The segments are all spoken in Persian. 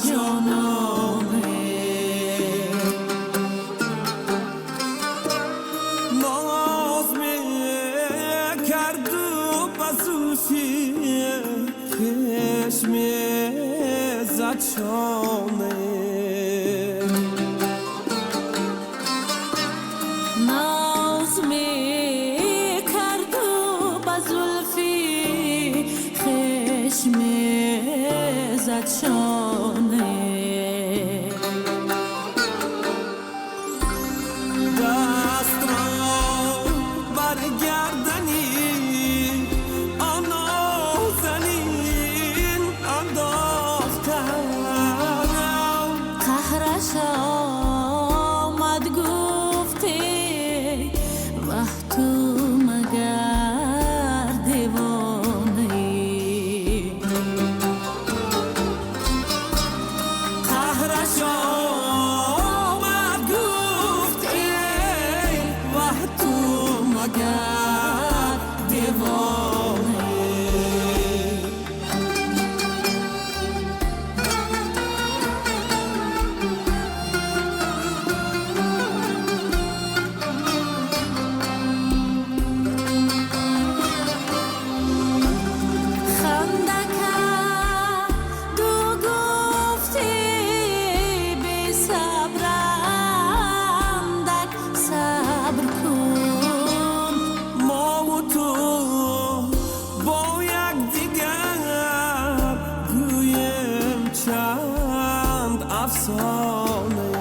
جانانه ناز میکرد و بزوفی خشم زد شانه ناز میکرد و بزلفی خشم زد شانه دست را برگردنی آنا زنین انداختم قهرش آمد گفته وح تو مگر دیوانه قهرش آمد گفت ای وح تو مگر دیوانه چند افسانه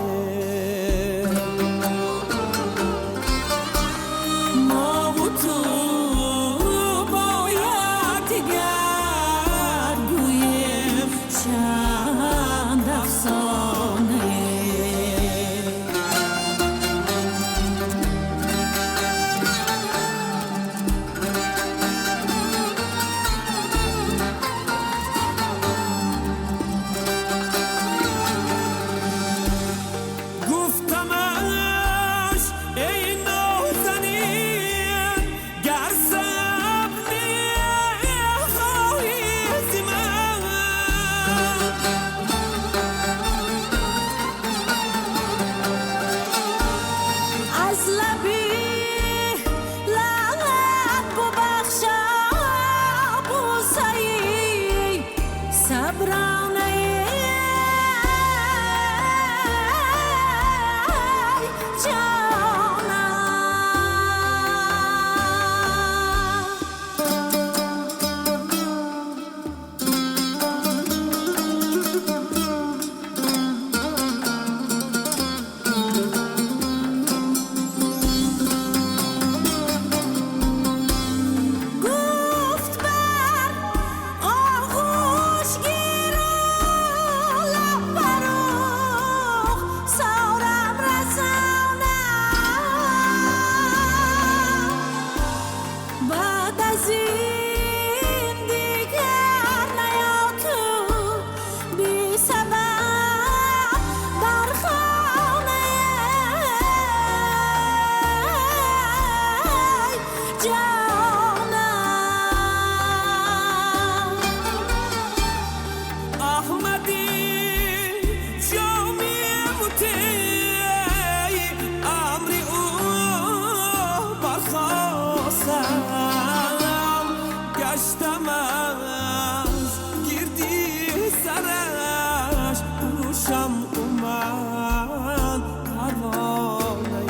ما و تو باید دیگر گویم چند افسانه گشتم از گردی سرش روشم اومد پروانه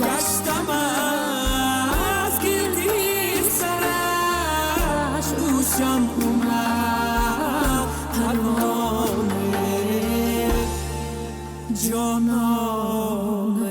گشتم از گردی سرش روشم اومد پروانه جانانه